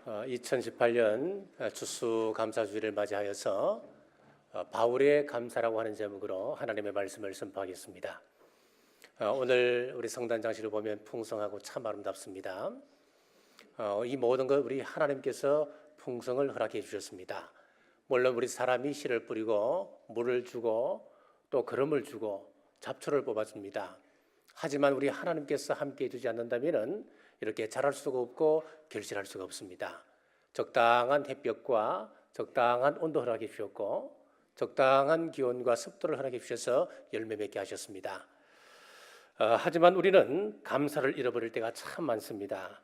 2018년 추수감사주일을 맞이하여서 바울의 감사라고 하는 제목으로 하나님의 말씀을 선포하겠습니다. 오늘 우리 성단 장식을 보면 풍성하고 참 아름답습니다. 이 모든 것 우리 하나님께서 풍성을 허락해 주셨습니다. 물론 우리 사람이 씨를 뿌리고 물을 주고 또 거름을 주고 잡초를 뽑아줍니다. 하지만 우리 하나님께서 함께해 주지 않는다면 이렇게 자랄 수가 없고 결실할 수가 없습니다. 적당한 햇볕과 적당한 온도 허락해 주셨고 적당한 기온과 습도를 허락해 주셔서 열매 맺게 하셨습니다. 하지만 우리는 감사를 잃어버릴 때가 참 많습니다.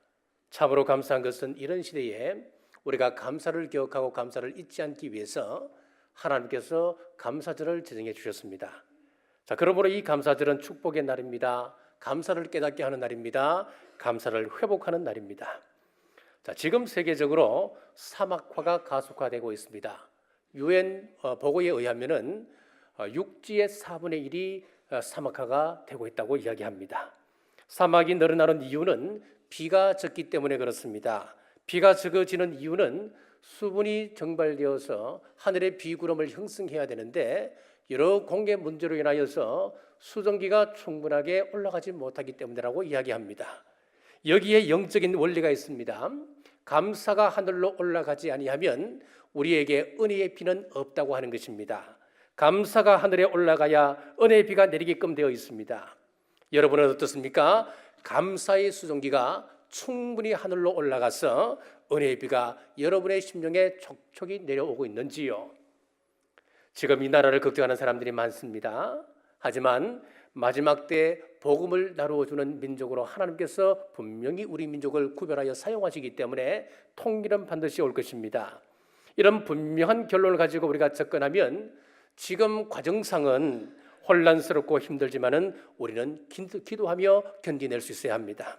참으로 감사한 것은 이런 시대에 우리가 감사를 기억하고 감사를 잊지 않기 위해서 하나님께서 감사절을 제정해 주셨습니다. 자, 그러므로 이 감사절은 축복의 날입니다. 감사를 깨닫게 하는 날입니다. 감사를 회복하는 날입니다. 자, 지금 세계적으로 사막화가 가속화되고 있습니다. UN 보고에 의하면은 육지의 4분의 1이 사막화가 되고 있다고 이야기합니다. 사막이 늘어나는 이유는 비가 적기 때문에 그렇습니다. 비가 적어지는 이유는 수분이 증발되어서 하늘의 비구름을 형성해야 되는데 여러 공해 문제로 인하여서 수증기가 충분하게 올라가지 못하기 때문이라고 이야기합니다. 여기에 영적인 원리가 있습니다. 감사가 하늘로 올라가지 아니하면 우리에게 은혜의 비는 없다고 하는 것입니다. 감사가 하늘에 올라가야 은혜의 비가 내리게끔 되어 있습니다. 여러분은 어떻습니까? 감사의 수증기가 충분히 하늘로 올라가서 은혜의 비가 여러분의 심령에 촉촉이 내려오고 있는지요? 지금 이 나라를 걱정하는 사람들이 많습니다. 하지만 마지막 때 복음을 나누어주는 민족으로 하나님께서 분명히 우리 민족을 구별하여 사용하시기 때문에 통일은 반드시 올 것입니다. 이런 분명한 결론을 가지고 우리가 접근하면 지금 과정상은 혼란스럽고 힘들지만은 우리는 기도하며 견디낼 수 있어야 합니다.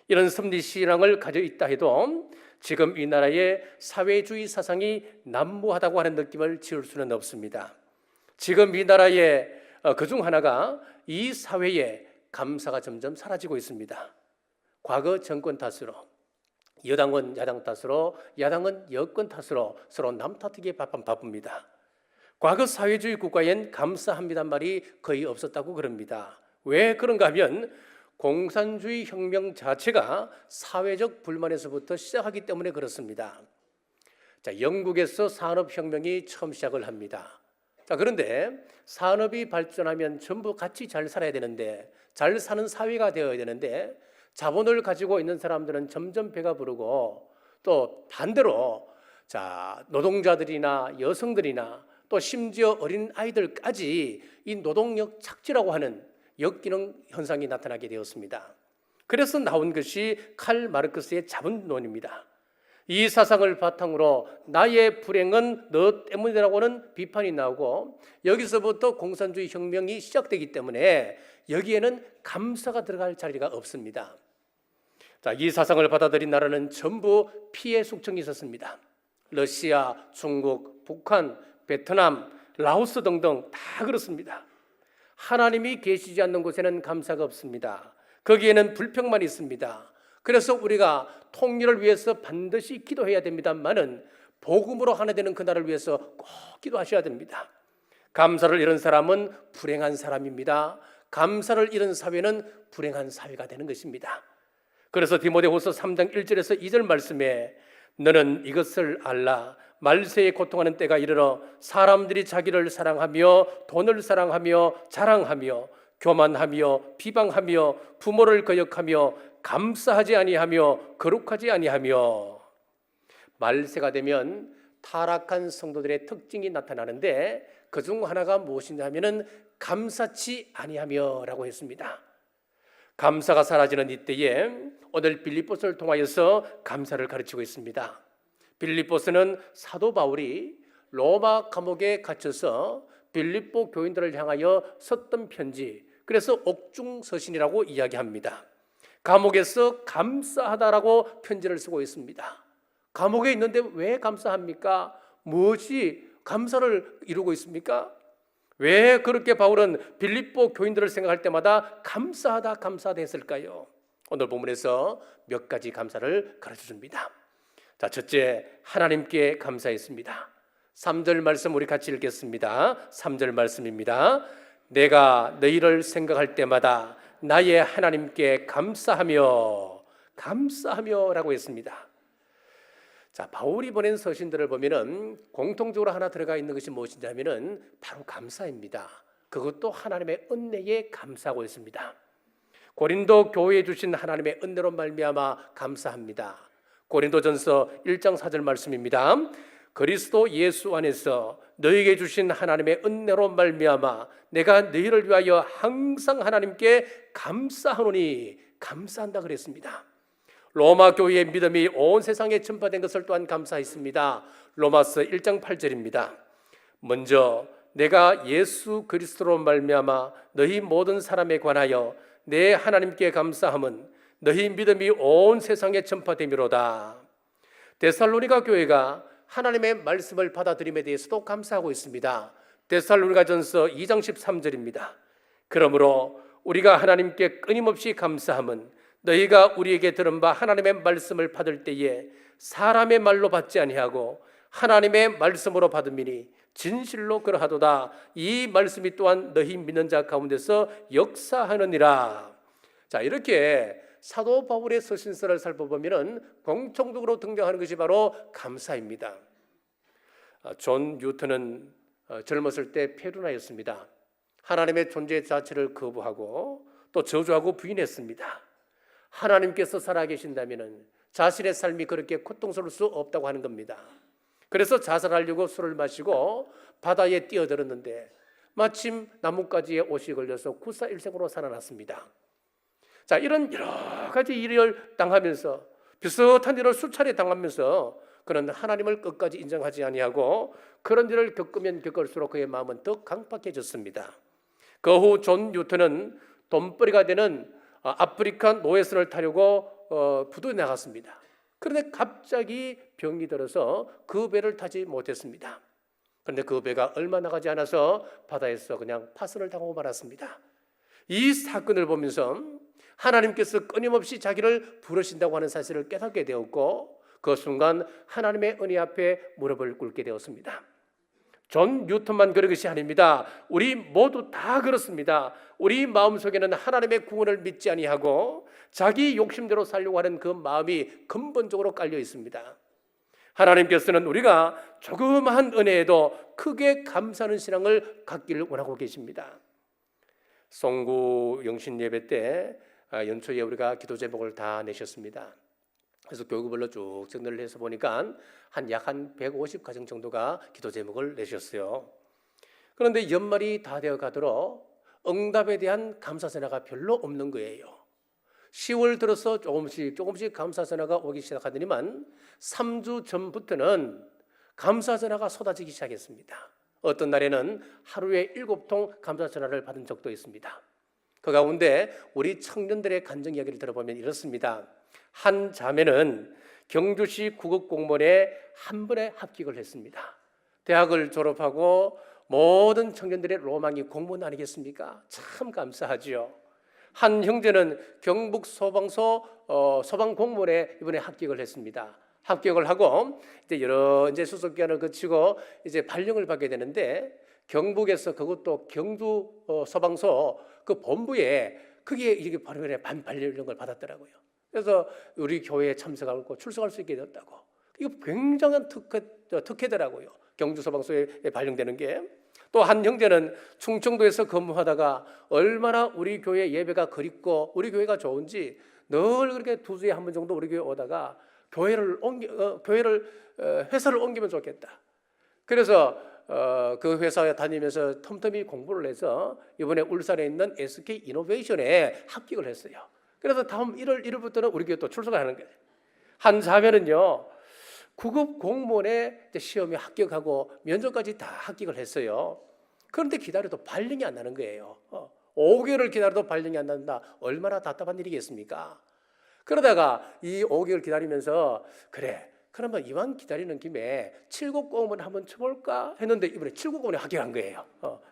이런 섭리신앙을 가지고 있다 해도 지금 이 나라의 사회주의 사상이 난무하다고 하는 느낌을 지울 수는 없습니다. 지금 이 나라의 그중 하나가 이 사회에 감사가 점점 사라지고 있습니다. 과거 정권 탓으로, 여당은 야당 탓으로, 야당은 여권 탓으로 서로 남 탓하기에 바쁩니다. 과거 사회주의 국가엔 감사합니다 말이 거의 없었다고 그럽니다. 왜 그런가 하면 공산주의 혁명 자체가 사회적 불만에서부터 시작하기 때문에 그렇습니다. 자, 영국에서 산업혁명이 처음 시작을 합니다. 자, 그런데 산업이 발전하면 전부 같이 잘 살아야 되는데, 잘 사는 사회가 되어야 되는데 자본을 가지고 있는 사람들은 점점 배가 부르고 또 반대로 자, 노동자들이나 여성들이나 또 심지어 어린 아이들까지 이 노동력 착취라고 하는 역기능 현상이 나타나게 되었습니다. 그래서 나온 것이 칼 마르크스의 자본론입니다. 이 사상을 바탕으로 나의 불행은 너 때문이라고 하는 비판이 나오고 여기서부터 공산주의 혁명이 시작되기 때문에 여기에는 감사가 들어갈 자리가 없습니다. 자, 이 사상을 받아들인 나라는 전부 피해 숙청이 있었습니다. 러시아, 중국, 북한, 베트남, 라오스 등등 다 그렇습니다. 하나님이 계시지 않는 곳에는 감사가 없습니다. 거기에는 불평만 있습니다. 그래서 우리가 통일을 위해서 반드시 기도해야 됩니다만은 복음으로 하나 되는 그날을 위해서 꼭 기도하셔야 됩니다. 감사를 잃은 사람은 불행한 사람입니다. 감사를 잃은 사회는 불행한 사회가 되는 것입니다. 그래서 디모데후서 3장 1절에서 2절 말씀에 너는 이것을 알라. 말세에 고통하는 때가 이르러 사람들이 자기를 사랑하며 돈을 사랑하며 자랑하며 교만하며 비방하며 부모를 거역하며 감사하지 아니하며 거룩하지 아니하며. 말세가 되면 타락한 성도들의 특징이 나타나는데 그중 하나가 무엇이냐 하면은 감사치 아니하며라고 했습니다. 감사가 사라지는 이때에 오늘 빌립보서를 통하여서 감사를 가르치고 있습니다. 빌립보서는 사도 바울이 로마 감옥에 갇혀서 빌립보 교인들을 향하여 썼던 편지, 그래서 옥중서신이라고 이야기합니다. 감옥에서 감사하다라고 편지를 쓰고 있습니다. 감옥에 있는데 왜 감사합니까? 무엇이 감사를 이루고 있습니까? 왜 그렇게 바울은 빌립보 교인들을 생각할 때마다 감사하다 감사하다 했을까요? 오늘 본문에서 몇 가지 감사를 가르쳐 줍니다. 자, 첫째, 하나님께 감사했습니다. 3절 말씀 우리 같이 읽겠습니다. 3절 말씀입니다. 내가 너희를 생각할 때마다 나의 하나님께 감사하며 라고 했습니다. 자, 바울이 보낸 서신들을 보면은 공통적으로 하나 들어가 있는 것이 무엇이냐면은 바로 감사입니다. 그것도 하나님의 은혜에 감사하고 있습니다. 고린도 교회에 주신 하나님의 은혜로 말미암아 감사합니다. 고린도전서 1장 4절 말씀입니다. 그리스도 예수 안에서 너희에게 주신 하나님의 은혜로 말미암아 내가 너희를 위하여 항상 하나님께 감사하노니, 감사한다 그랬습니다. 로마 교회의 믿음이 온 세상에 전파된 것을 또한 감사했습니다. 로마서 1장 8절입니다. 먼저 내가 예수 그리스도로 말미암아 너희 모든 사람에 관하여 내 하나님께 감사함은 너희 믿음이 온 세상에 전파됨이로다. 데살로니가 교회가 하나님의 말씀을 받아들임에 대해서도 감사하고 있습니다. 데살로니가전서 2장 13절입니다. 그러므로 우리가 하나님께 끊임없이 감사함은 너희가 우리에게 들은 바 하나님의 말씀을 받을 때에 사람의 말로 받지 아니하고 하나님의 말씀으로 받음이니 진실로 그러하도다. 이 말씀이 또한 너희 믿는 자 가운데서 역사하느니라. 자, 이렇게 사도 바울의 서신서를 살펴보면 공통적으로 등장하는 것이 바로 감사입니다. 존 뉴턴은 젊었을 때 페루나였습니다. 하나님의 존재 자체를 거부하고 또 저주하고 부인했습니다. 하나님께서 살아계신다면 자신의 삶이 그렇게 고통스러울 수 없다고 하는 겁니다. 그래서 자살하려고 술을 마시고 바다에 뛰어들었는데 마침 나뭇가지에 옷이 걸려서 구사일생으로 살아났습니다. 자, 이런 여러 가지 일을 당하면서 비슷한 일을 수차례 당하면서 그는 하나님을 끝까지 인정하지 아니하고 그런 일을 겪으면 겪을수록 그의 마음은 더 강팍해졌습니다. 그 후 존 뉴턴은 돈벌이가 되는 아프리카 노예선을 타려고 부두에 나갔습니다. 그런데 갑자기 병이 들어서 그 배를 타지 못했습니다. 그런데 그 배가 얼마 나가지 않아서 바다에서 그냥 파손을 당하고 말았습니다. 이 사건을 보면서 하나님께서 끊임없이 자기를 부르신다고 하는 사실을 깨닫게 되었고 그 순간 하나님의 은혜 앞에 무릎을 꿇게 되었습니다. 존 뉴턴만 그런 것이 아닙니다. 우리 모두 다 그렇습니다. 우리 마음속에는 하나님의 구원을 믿지 아니하고 자기 욕심대로 살려고 하는 그 마음이 근본적으로 깔려 있습니다. 하나님께서는 우리가 조그마한 은혜에도 크게 감사하는 신앙을 갖기를 원하고 계십니다. 송구 영신 예배 때 연초에 우리가 기도 제목을 다 내셨습니다. 그래서 교구별로 쭉 정리를 해서 보니까 약 150가정 정도가 기도 제목을 내셨어요. 그런데 연말이 다 되어 가도록 응답에 대한 감사 전화가 별로 없는 거예요. 10월 들어서 조금씩 감사 전화가 오기 시작하더니만 3주 전부터는 감사 전화가 쏟아지기 시작했습니다. 어떤 날에는 하루에 7통 감사 전화를 받은 적도 있습니다. 그 가운데 우리 청년들의 간증 이야기를 들어보면 이렇습니다. 한 자매는 경주시 국어공무원에 한 번에 합격을 했습니다. 대학을 졸업하고 모든 청년들의 로망이 공무원 아니겠습니까? 참 감사하죠. 한 형제는 경북 소방서 소방공무원에 이번에 합격을 했습니다. 합격을 하고 이제 수습 기간을 거치고 이제 발령을 받게 되는데 경북에서 그것도 경주 소방서 그 본부에 그게 이렇게 발령을 받았더라고요. 그래서 우리 교회에 참석하고 출석할 수 있게 되었다고. 이거 굉장한 특혜더라고요. 경주 소방서에 발령되는 게. 또 한 형제는 충청도에서 근무하다가 얼마나 우리 교회 예배가 그립고 우리 교회가 좋은지 늘 그렇게 2주에 한 번 정도 우리 교회 오다가 회사를 옮기면 좋겠다. 그래서 그 회사에 다니면서 틈틈이 공부를 해서 이번에 울산에 있는 SK 이노베이션에 합격을 했어요. 그래서 다음 1월 1일부터는 우리 교회 또 출석을 하는 거예요. 한 자매는요, 구급 공무원에 시험에 합격하고 면접까지 다 합격을 했어요. 그런데 기다려도 발령이 안 나는 거예요. 5개월을 기다려도 발령이 안 난다. 얼마나 답답한 일이겠습니까? 그러다가 이 5개월 기다리면서 그러면 이왕 기다리는 김에 7급 공무원 한번 쳐볼까 했는데 이번에 7급 공무원에 합격한 거예요.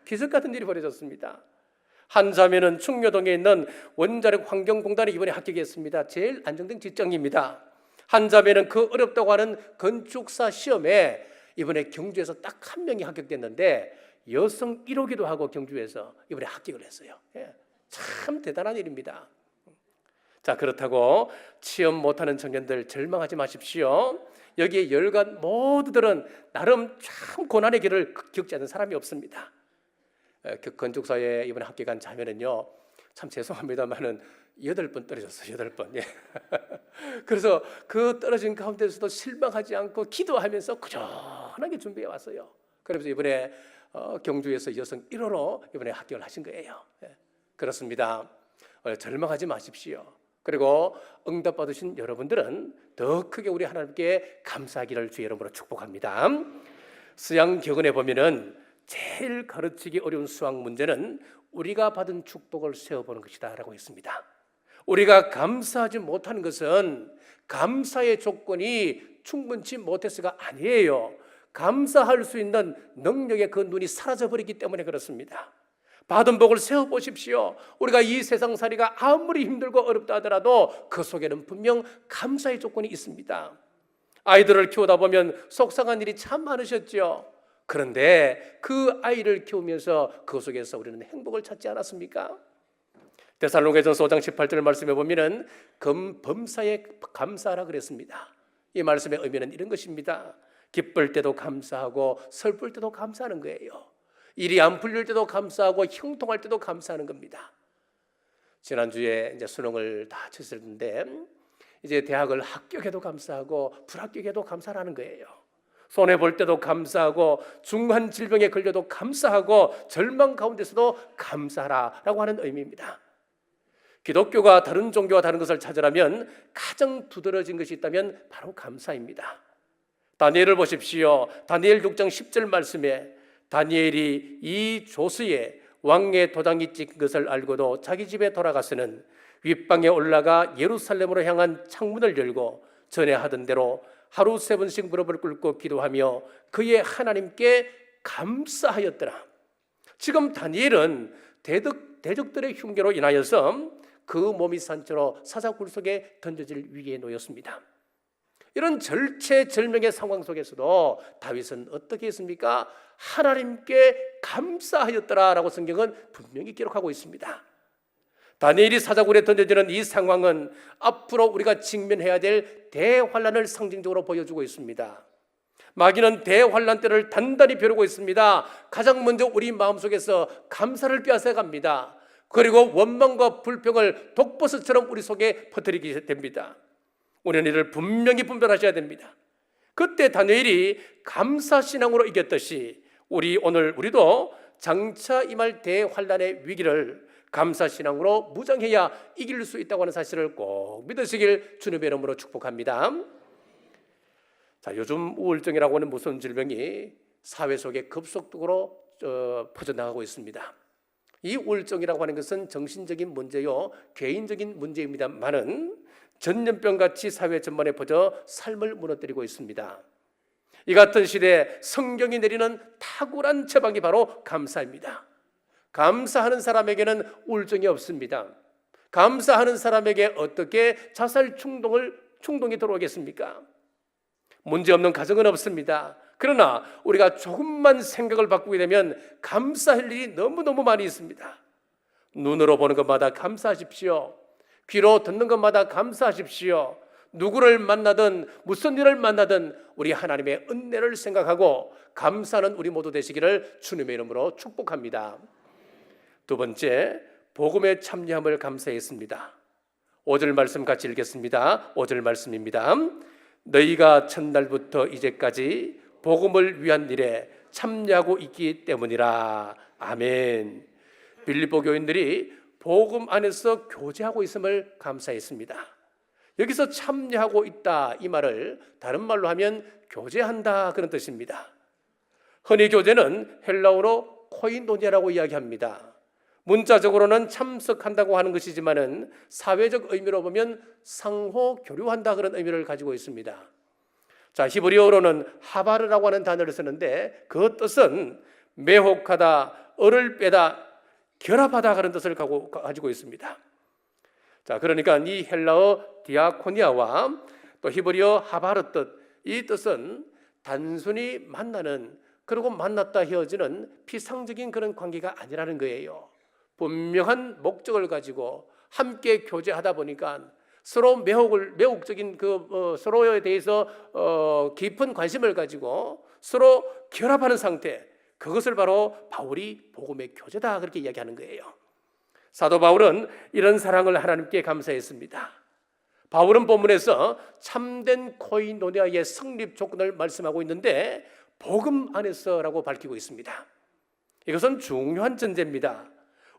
기적 같은 일이 벌어졌습니다. 한 자매는 충묘동에 있는 원자력 환경공단에 이번에 합격했습니다. 제일 안정된 직장입니다. 한 자매는 그 어렵다고 하는 건축사 시험에 이번에 경주에서 딱 한 명이 합격됐는데 여성 1호기도 하고 경주에서 이번에 합격을 했어요. 참 대단한 일입니다. 자, 그렇다고 시험 못하는 청년들 절망하지 마십시오. 여기에 열간 모두들은 나름 참 고난의 길을 겪지 않는 사람이 없습니다. 건축사에 이번에 합격한 자매는요, 참 죄송합니다만은 8번 떨어졌어요. 8번. 예. 그래서 그 떨어진 가운데서도 실망하지 않고 기도하면서 꾸준하게 준비해 왔어요. 그래서 이번에 경주에서 여성 1호로 이번에 합격을 하신 거예요. 예. 그렇습니다. 절망하지 마십시오. 그리고 응답 받으신 여러분들은 더 크게 우리 하나님께 감사하기를 주의 이름으로 축복합니다. 수양격언에 보면은 제일 가르치기 어려운 수학 문제는 우리가 받은 축복을 세어보는 것이다 라고 했습니다. 우리가 감사하지 못하는 것은 감사의 조건이 충분치 못해서가 아니에요. 감사할 수 있는 능력의 그 눈이 사라져버리기 때문에 그렇습니다. 받은 복을 세어보십시오. 우리가 이 세상살이가 아무리 힘들고 어렵다 하더라도 그 속에는 분명 감사의 조건이 있습니다. 아이들을 키우다 보면 속상한 일이 참 많으셨죠. 그런데 그 아이를 키우면서 그 속에서 우리는 행복을 찾지 않았습니까? 데살로니가전서 5장 18절 말씀에 보면은 범사에 감사하라 그랬습니다. 이 말씀의 의미는 이런 것입니다. 기쁠 때도 감사하고 슬플 때도 감사하는 거예요. 일이 안 풀릴 때도 감사하고 형통할 때도 감사하는 겁니다. 지난주에 이제 수능을 다 쳤었는데 이제 대학을 합격해도 감사하고 불합격해도 감사하는 거예요. 손해 볼 때도 감사하고 중한 질병에 걸려도 감사하고 절망 가운데서도 감사하라라고 하는 의미입니다. 기독교가 다른 종교와 다른 것을 찾으라면 가장 두드러진 것이 있다면 바로 감사입니다. 다니엘을 보십시오. 다니엘 6장 10절 말씀에 다니엘이 이 조서에 왕의 도장이 찍힌 것을 알고도 자기 집에 돌아가서는 윗방에 올라가 예루살렘으로 향한 창문을 열고 전에 하던 대로 하루 3번씩 무릎을 꿇고 기도하며 그의 하나님께 감사하였더라. 지금 다니엘은 대적들의 흉계로 인하여서 그 몸이 산채로 사자굴 속에 던져질 위기에 놓였습니다. 이런 절체절명의 상황 속에서도 다윗은 어떻게 했습니까? 하나님께 감사하였더라라고 성경은 분명히 기록하고 있습니다. 다니엘이 사자굴에 던져지는 이 상황은 앞으로 우리가 직면해야 될 대환란을 상징적으로 보여주고 있습니다. 마귀는 대환란 때를 단단히 벼르고 있습니다. 가장 먼저 우리 마음속에서 감사를 빼앗아갑니다. 그리고 원망과 불평을 독버섯처럼 우리 속에 퍼뜨리게 됩니다. 우리는 이를 분명히 분별하셔야 됩니다. 그때 다니엘이 감사신앙으로 이겼듯이 우리도 장차 임할 대환란의 위기를 감사신앙으로 무장해야 이길 수 있다고 하는 사실을 꼭 믿으시길 주님의 이름으로 축복합니다. 자, 요즘 우울증이라고 하는 무서운 질병이 사회 속에 급속도로 퍼져나가고 있습니다. 이 우울증이라고 하는 것은 정신적인 문제요, 개인적인 문제입니다만은 전염병같이 사회 전반에 퍼져 삶을 무너뜨리고 있습니다. 이 같은 시대에 성경이 내리는 탁월한 처방이 바로 감사입니다. 감사하는 사람에게는 우울증이 없습니다. 감사하는 사람에게 어떻게 자살 충동이 들어오겠습니까? 문제없는 가정은 없습니다. 그러나 우리가 조금만 생각을 바꾸게 되면 감사할 일이 너무너무 많이 있습니다. 눈으로 보는 것마다 감사하십시오. 귀로 듣는 것마다 감사하십시오. 누구를 만나든 무슨 일을 만나든 우리 하나님의 은혜를 생각하고 감사하는 우리 모두 되시기를 주님의 이름으로 축복합니다. 두 번째, 복음의 참여함을 감사했습니다. 5절 말씀 같이 읽겠습니다. 5절 말씀입니다. 너희가 첫날부터 이제까지 복음을 위한 일에 참여하고 있기 때문이라. 아멘. 빌립보 교인들이 복음 안에서 교제하고 있음을 감사했습니다. 여기서 참여하고 있다 이 말을 다른 말로 하면 교제한다 그런 뜻입니다. 흔히 교제는 헬라어로 코이노니아라고 이야기합니다. 문자적으로는 참석한다고 하는 것이지만은 사회적 의미로 보면 상호 교류한다 그런 의미를 가지고 있습니다. 자, 히브리어로는 하바르라고 하는 단어를 쓰는데 그 뜻은 매혹하다, 얼을 빼다, 결합하다 그런 뜻을 가지고 있습니다. 자, 그러니까 이 헬라어 디아코니아와 또 히브리어 하바르 뜻, 이 뜻은 단순히 만나는, 그리고 만났다 헤어지는 피상적인 그런 관계가 아니라는 거예요. 분명한 목적을 가지고 함께 교제하다 보니까 서로 매혹적인 서로에 대해서 깊은 관심을 가지고 서로 결합하는 상태, 그것을 바로 바울이 복음의 교제다 그렇게 이야기하는 거예요. 사도 바울은 이런 사랑을 하나님께 감사했습니다. 바울은 본문에서 참된 코이노니아의 성립 조건을 말씀하고 있는데 복음 안에서라고 밝히고 있습니다. 이것은 중요한 전제입니다.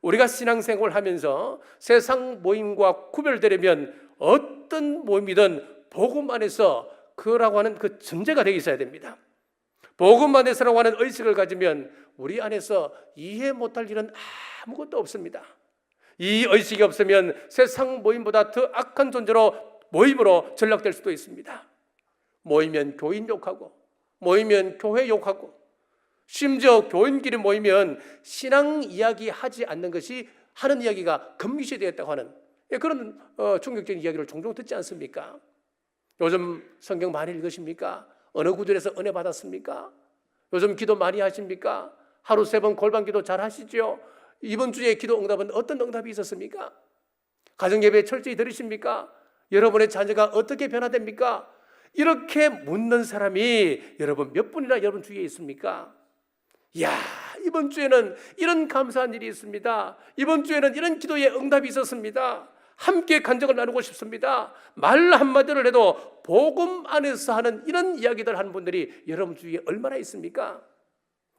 우리가 신앙생활을 하면서 세상 모임과 구별되려면 어떤 모임이든 복음 안에서 그라고 하는 그 전제가 되어 있어야 됩니다. 복음 안에서라고 하는 의식을 가지면 우리 안에서 이해 못할 일은 아무것도 없습니다. 이 의식이 없으면 세상 모임보다 더 악한 존재로 모임으로 전락될 수도 있습니다. 모이면 교인 욕하고, 모이면 교회 욕하고, 심지어 교인끼리 모이면 신앙 이야기 하지 않는 것이 하는 이야기가 금기시 되었다고 하는 그런 충격적인 이야기를 종종 듣지 않습니까? 요즘 성경 많이 읽으십니까? 어느 구절에서 은혜 받았습니까? 요즘 기도 많이 하십니까? 하루 3번 골반 기도 잘 하시죠? 이번 주에 기도 응답은 어떤 응답이 있었습니까? 가정예배 철저히 들으십니까? 여러분의 자녀가 어떻게 변화됩니까? 이렇게 묻는 사람이 여러분 몇 분이나 여러분 주위에 있습니까? 이야, 이번 주에는 이런 감사한 일이 있습니다. 이번 주에는 이런 기도의 응답이 있었습니다. 함께 간증을 나누고 싶습니다. 말 한마디를 해도 복음 안에서 하는 이런 이야기들 하는 분들이 여러분 주위에 얼마나 있습니까?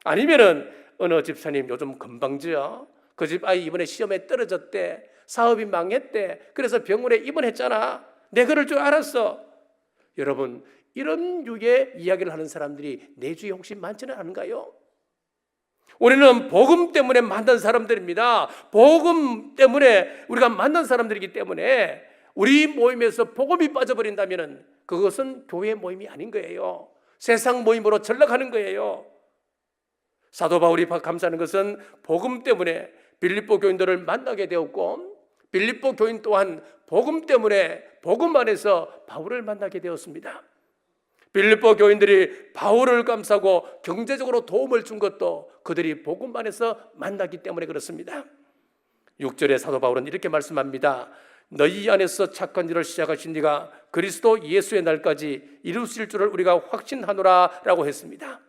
아니면은 어느 집사님 요즘 건방져요. 그 집 아이 이번에 시험에 떨어졌대. 사업이 망했대. 그래서 병원에 입원했잖아. 내 그럴 줄 알았어. 여러분, 이런 유의 이야기를 하는 사람들이 내 주위에 혹시 많지는 않은가요? 우리는 복음 때문에 만난 사람들입니다. 복음 때문에 우리가 만난 사람들이기 때문에 우리 모임에서 복음이 빠져버린다면 그것은 교회 모임이 아닌 거예요. 세상 모임으로 전락하는 거예요. 사도 바울이 감사하는 것은 복음 때문에 빌립보 교인들을 만나게 되었고, 빌립보 교인 또한 복음 때문에 복음 안에서 바울을 만나게 되었습니다. 빌립보 교인들이 바울을 감싸고 경제적으로 도움을 준 것도 그들이 복음 안에서 만나기 때문에 그렇습니다. 6절에 사도 바울은 이렇게 말씀합니다. 너희 안에서 착한 일을 시작하신 이가 그리스도 예수의 날까지 이루실 줄을 우리가 확신하노라 라고 했습니다.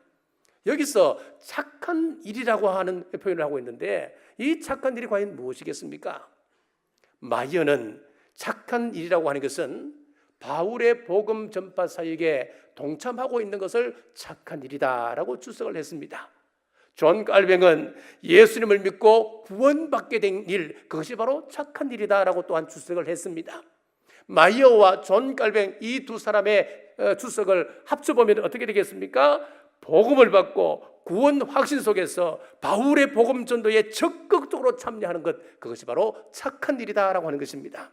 여기서 착한 일이라고 하는 표현을 하고 있는데 이 착한 일이 과연 무엇이겠습니까? 마이어는 착한 일이라고 하는 것은 바울의 복음 전파 사역에 동참하고 있는 것을 착한 일이다라고 주석을 했습니다. 존 깔뱅은 예수님을 믿고 구원받게 된 일, 그것이 바로 착한 일이다라고 또한 주석을 했습니다. 마이어와 존 깔뱅 이 두 사람의 주석을 합쳐보면 어떻게 되겠습니까? 복음을 받고 구원 확신 속에서 바울의 복음 전도에 적극적으로 참여하는 것, 그것이 바로 착한 일이다라고 하는 것입니다.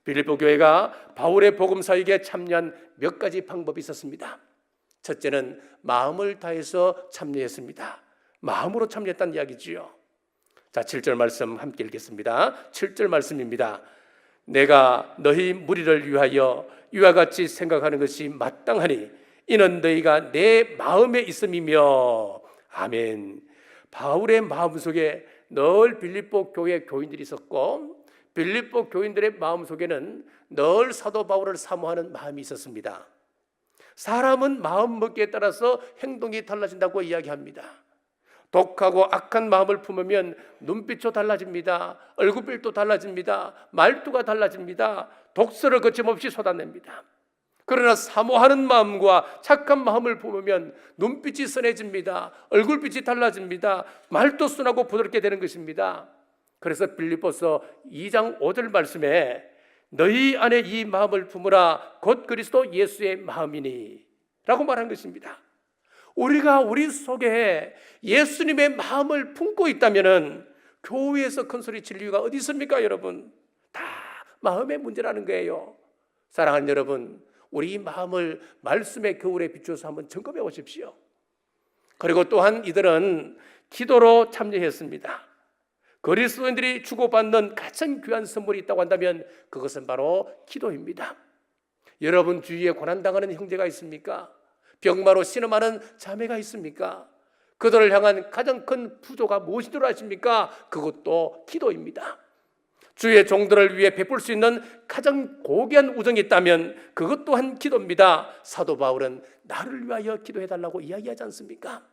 빌립보 교회가 바울의 복음 사역에 참여한 몇 가지 방법이 있었습니다. 첫째는 마음을 다해서 참여했습니다. 마음으로 참여했다는 이야기지요. 자, 7절 말씀 함께 읽겠습니다. 7절 말씀입니다. 내가 너희 무리를 위하여 이와 같이 생각하는 것이 마땅하니 이는 너희가 내 마음에 있음이며. 아멘. 바울의 마음속에 늘 빌립보 교회 교인들이 있었고 빌립보 교인들의 마음속에는 늘 사도 바울을 사모하는 마음이 있었습니다. 사람은 마음먹기에 따라서 행동이 달라진다고 이야기합니다. 독하고 악한 마음을 품으면 눈빛도 달라집니다. 얼굴빛도 달라집니다. 말투가 달라집니다. 독설을 거침없이 쏟아냅니다. 그러나 사모하는 마음과 착한 마음을 품으면 눈빛이 선해집니다. 얼굴빛이 달라집니다. 말도 순하고 부드럽게 되는 것입니다. 그래서 빌립보서 2장 5절 말씀에 너희 안에 이 마음을 품으라 곧 그리스도 예수의 마음이니 라고 말한 것입니다. 우리가 우리 속에 예수님의 마음을 품고 있다면 교회에서 큰 소리 칠 이유가 어디 있습니까? 여러분, 다 마음의 문제라는 거예요. 사랑하는 여러분, 우리 마음을 말씀의 거울에 비추어서 한번 점검해 보십시오. 그리고 또한 이들은 기도로 참여했습니다. 그리스도인들이 주고받는 가장 귀한 선물이 있다고 한다면 그것은 바로 기도입니다. 여러분 주위에 고난당하는 형제가 있습니까? 병마로 신음하는 자매가 있습니까? 그들을 향한 가장 큰 부조가 무엇이도록 아십니까? 그것도 기도입니다. 주의 종들을 위해 베풀 수 있는 가장 고귀한 우정이 있다면 그것 또한 기도입니다. 사도 바울은 나를 위하여 기도해달라고 이야기하지 않습니까?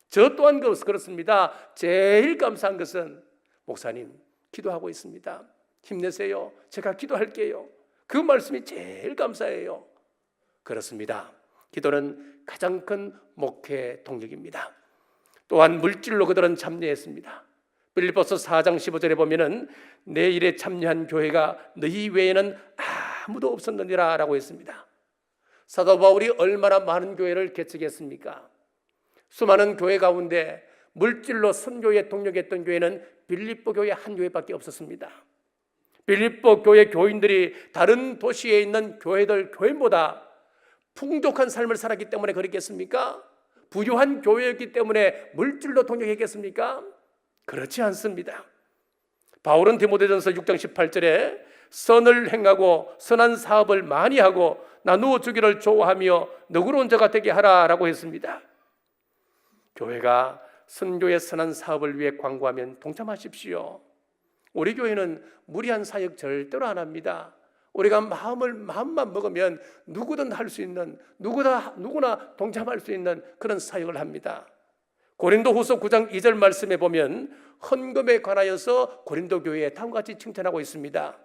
저 또한 그렇습니다. 제일 감사한 것은 목사님 기도하고 있습니다. 힘내세요. 제가 기도할게요. 그 말씀이 제일 감사해요. 그렇습니다. 기도는 가장 큰 목회 동력입니다. 또한 물질로 그들은 참여했습니다. 빌립보서 4장 15절에 보면은 내 일에 참여한 교회가 너희 외에는 아무도 없었느니라 라고 했습니다. 사도 바울이 얼마나 많은 교회를 개척했습니까? 수많은 교회 가운데 물질로 선교에 동력했던 교회는 빌립보 교회 한 교회밖에 없었습니다. 빌립보 교회 교인들이 다른 도시에 있는 교회보다 풍족한 삶을 살았기 때문에 그랬겠습니까? 부유한 교회였기 때문에 물질로 동력했겠습니까? 그렇지 않습니다. 바울은 디모데전서 6장 18절에 선을 행하고 선한 사업을 많이 하고 나누어 주기를 좋아하며 너그러운 자가 되게 하라라고 했습니다. 교회가 선교의 선한 사업을 위해 광고하면 동참하십시오. 우리 교회는 무리한 사역 절대로 안 합니다. 우리가 마음만 먹으면 누구든 할 수 있는, 누구나 동참할 수 있는 그런 사역을 합니다. 고린도후서 9장 2절 말씀에 보면 헌금에 관하여서 고린도 교회에 다음과 같이 칭찬하고 있습니다.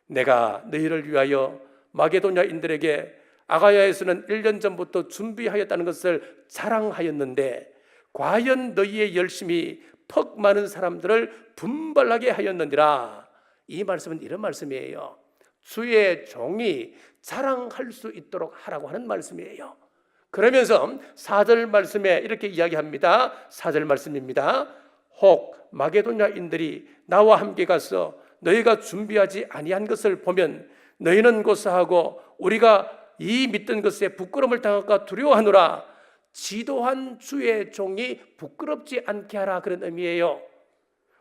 내가 너희를 위하여 마게도냐인들에게 아가야에서는 1년 전부터 준비하였다는 것을 자랑하였는데 과연 너희의 열심이 퍽 많은 사람들을 분발하게 하였느니라. 이 말씀은 이런 말씀이에요. 주의 종이 자랑할 수 있도록 하라고 하는 말씀이에요. 그러면서 4절 말씀에 이렇게 이야기합니다. 4절 말씀입니다. 혹 마게도냐인들이 나와 함께 가서 너희가 준비하지 아니한 것을 보면 너희는 고사하고 우리가 이 믿던 것에 부끄러움을 당할까 두려워하노라. 지도한 주의 종이 부끄럽지 않게 하라, 그런 의미예요.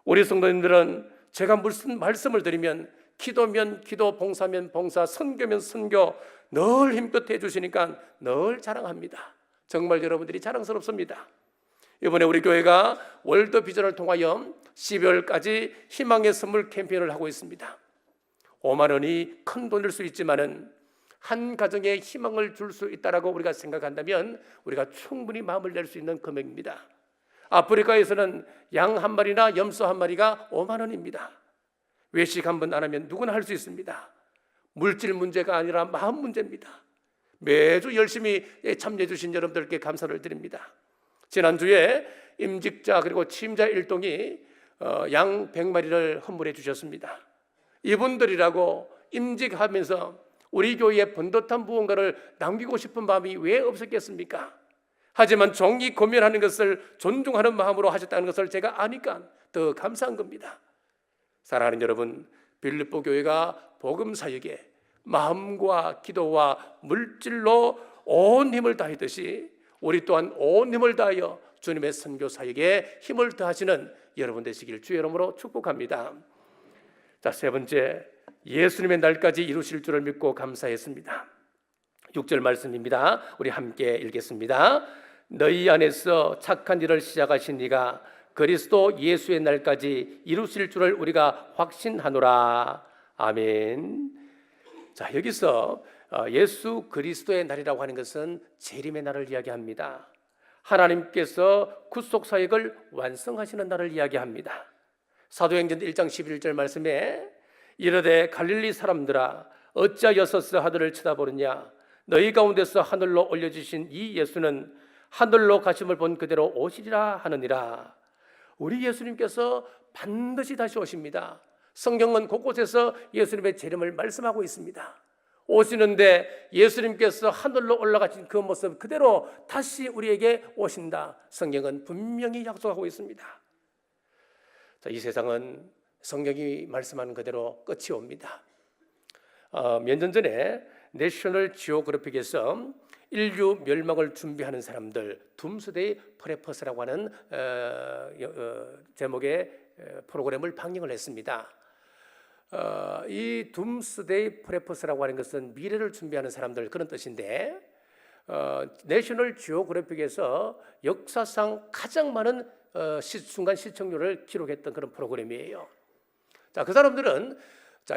우리 성도님들은 제가 무슨 말씀을 드리면 기도면 기도, 봉사면 봉사, 선교면 선교 늘 힘껏 해주시니까 늘 자랑합니다. 정말 여러분들이 자랑스럽습니다. 이번에 우리 교회가 월드비전을 통하여 12월까지 희망의 선물 캠페인을 하고 있습니다. 5만 원이 큰 돈일 수 있지만은 한 가정에 희망을 줄 수 있다라고 우리가 생각한다면 우리가 충분히 마음을 낼 수 있는 금액입니다. 아프리카에서는 양 한 마리나 염소 한 마리가 5만 원입니다. 외식 한 번 안 하면 누구나 할 수 있습니다. 물질 문제가 아니라 마음 문제입니다. 매주 열심히 참여해 주신 여러분들께 감사를 드립니다. 지난주에 임직자 그리고 취임자 일동이 양 100마리를 헌물해 주셨습니다. 이분들이라고 임직하면서 우리 교회에 번듯한 무언가를 남기고 싶은 마음이 왜 없었겠습니까? 하지만 종이 고면하는 것을 존중하는 마음으로 하셨다는 것을 제가 아니까 더 감사한 겁니다. 사랑하는 여러분, 빌립보 교회가 복음 사역에 마음과 기도와 물질로 온 힘을 다하듯이 우리 또한 온 힘을 다하여 주님의 선교 사역에 힘을 더하시는 여러분 되시길 주의 이름으로 축복합니다. 자, 세 번째, 예수님의 날까지 이루실 줄을 믿고 감사했습니다. 6절 말씀입니다. 우리 함께 읽겠습니다. 너희 안에서 착한 일을 시작하신 이가 그리스도 예수의 날까지 이루실 줄을 우리가 확신하노라. 아멘. 자, 여기서 예수 그리스도의 날이라고 하는 것은 재림의 날을 이야기합니다. 하나님께서 구속 사역을 완성하시는 날을 이야기합니다. 사도행전 1장 11절 말씀에 이르되 갈릴리 사람들아 어찌하여서 하늘을 쳐다보느냐 너희 가운데서 하늘로 올려주신 이 예수는 하늘로 가심을 본 그대로 오시리라 하느니라. 우리 예수님께서 반드시 다시 오십니다. 성경은 곳곳에서 예수님의 재림을 말씀하고 있습니다. 오시는데 예수님께서 하늘로 올라가신 그 모습 그대로 다시 우리에게 오신다. 성경은 분명히 약속하고 있습니다. 자, 이 세상은 성경이 말씀하는 그대로 끝이 옵니다. 몇 년 전에 내셔널 지오그래픽에서 인류 멸망을 준비하는 사람들 둠스데이 프레퍼스라고 하는 제목의 프로그램을 방영을 했습니다. 이 둠스데이 프레퍼스라고 하는 것은 미래를 준비하는 사람들 그런 뜻인데 내셔널 지오그래픽에서 역사상 가장 많은 순간 시청률을 기록했던 그런 프로그램이에요. 자, 그 사람들은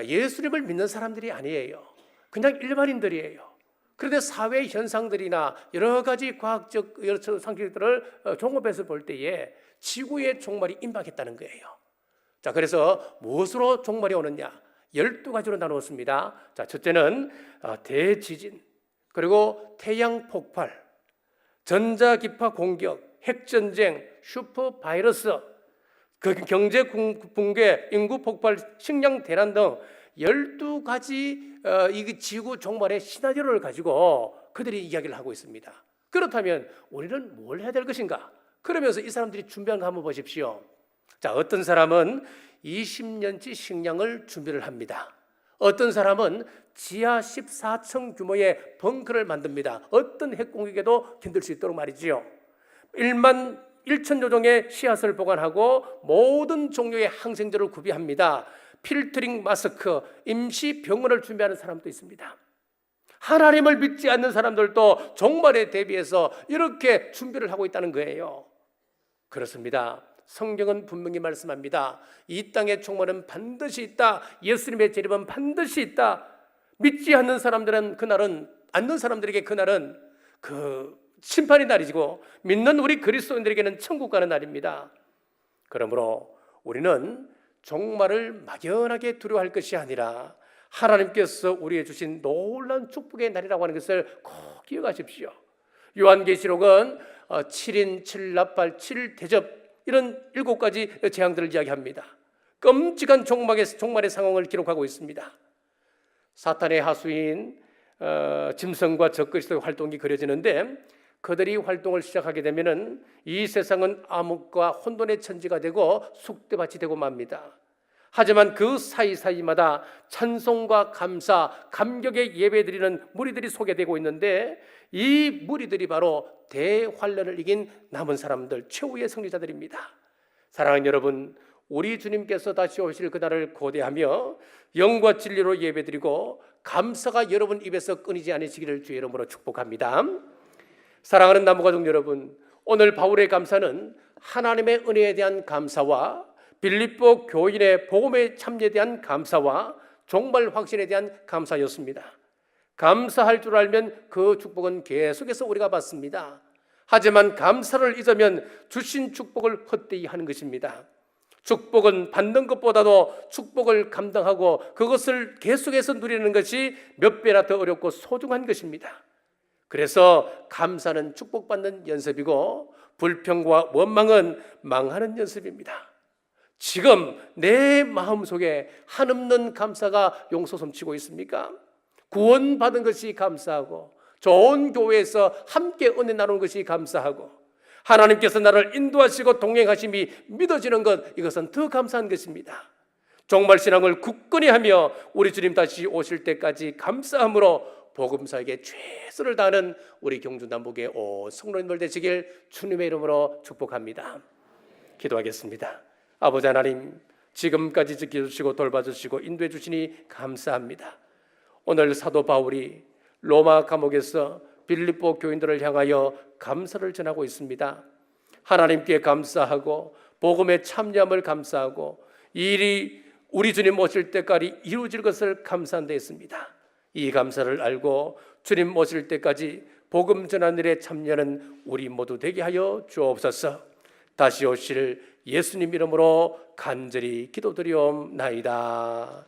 예수님을 믿는 사람들이 아니에요. 그냥 일반인들이에요. 그런데 사회 현상들이나 여러 가지 과학적 상식들을 종합해서 볼 때에 지구의 종말이 임박했다는 거예요. 자, 그래서 무엇으로 종말이 오느냐? 12가지로 나누었습니다. 자, 첫째는 대지진, 그리고 태양 폭발, 전자기파 공격, 핵전쟁, 슈퍼바이러스, 경제 붕괴, 인구 폭발, 식량 대란 등 12가지 이 지구 종말의 시나리오를 가지고 그들이 이야기를 하고 있습니다. 그렇다면 우리는 뭘 해야 될 것인가? 그러면서 이 사람들이 준비한 거 한번 보십시오. 자, 어떤 사람은 20년치 식량을 준비를 합니다. 어떤 사람은 지하 14층 규모의 벙커를 만듭니다. 어떤 핵공격에도 견딜 수 있도록 말이지요. 1만 1천여 종의 씨앗을 보관하고 모든 종류의 항생제를 구비합니다. 필터링 마스크, 임시 병원을 준비하는 사람도 있습니다. 하나님을 믿지 않는 사람들도 종말에 대비해서 이렇게 준비를 하고 있다는 거예요. 그렇습니다. 성경은 분명히 말씀합니다. 이 땅의 종말은 반드시 있다. 예수님의 재림은 반드시 있다. 믿지 않는 사람들은 그날은, 않는 사람들에게 그날은 그 심판의 날이고 믿는 우리 그리스도인들에게는 천국 가는 날입니다. 그러므로 우리는 종말을 막연하게 두려워할 것이 아니라 하나님께서 우리에게 주신 놀라운 축복의 날이라고 하는 것을 꼭 기억하십시오. 요한계시록은 7인 7나팔 7대접 이런 7가지 재앙들을 이야기합니다. 끔찍한 종말의 상황을 기록하고 있습니다. 사탄의 하수인 짐승과 적그리스도의 활동이 그려지는데 그들이 활동을 시작하게 되면은 이 세상은 암흑과 혼돈의 천지가 되고 쑥대밭이 되고 맙니다. 하지만 그 사이사이마다 찬송과 감사, 감격의 예배드리는 무리들이 소개되고 있는데 이 무리들이 바로 대환란을 이긴 남은 사람들, 최후의 승리자들입니다. 사랑하는 여러분, 우리 주님께서 다시 오실 그날을 고대하며 영과 진리로 예배드리고 감사가 여러분 입에서 끊이지 않으시기를 주의 이름으로 축복합니다. 사랑하는 나무가족 여러분, 오늘 바울의 감사는 하나님의 은혜에 대한 감사와 빌립보 교인의 복음의 참여에 대한 감사와 종말 확신에 대한 감사였습니다. 감사할 줄 알면 그 축복은 계속해서 우리가 받습니다. 하지만 감사를 잊으면 주신 축복을 헛되이 하는 것입니다. 축복은 받는 것보다도 축복을 감당하고 그것을 계속해서 누리는 것이 몇 배나 더 어렵고 소중한 것입니다. 그래서 감사는 축복받는 연습이고 불평과 원망은 망하는 연습입니다. 지금 내 마음속에 한없는 감사가 용솟음치고 있습니까? 구원받은 것이 감사하고 좋은 교회에서 함께 은혜 나누는 것이 감사하고 하나님께서 나를 인도하시고 동행하심이 믿어지는 것, 이것은 더 감사한 것입니다. 종말신앙을 굳건히 하며 우리 주님 다시 오실 때까지 감사함으로 복음사에게 최선을 다하는 우리 경주남북의 성도님들 되시길 주님의 이름으로 축복합니다. 기도하겠습니다. 아버지 하나님, 지금까지 지켜주시고 돌봐주시고 인도해 주시니 감사합니다. 오늘 사도 바울이 로마 감옥에서 빌립보 교인들을 향하여 감사를 전하고 있습니다. 하나님께 감사하고 복음에 참여함을 감사하고 이 일이 우리 주님 오실 때까지 이루어질 것을 감사한 데 있습니다. 이 감사를 알고 주님 오실 때까지 복음 전하는 일에 참여하는 우리 모두 되게 하여 주옵소서. 다시 오실 예수님 이름으로 간절히 기도드리옵나이다.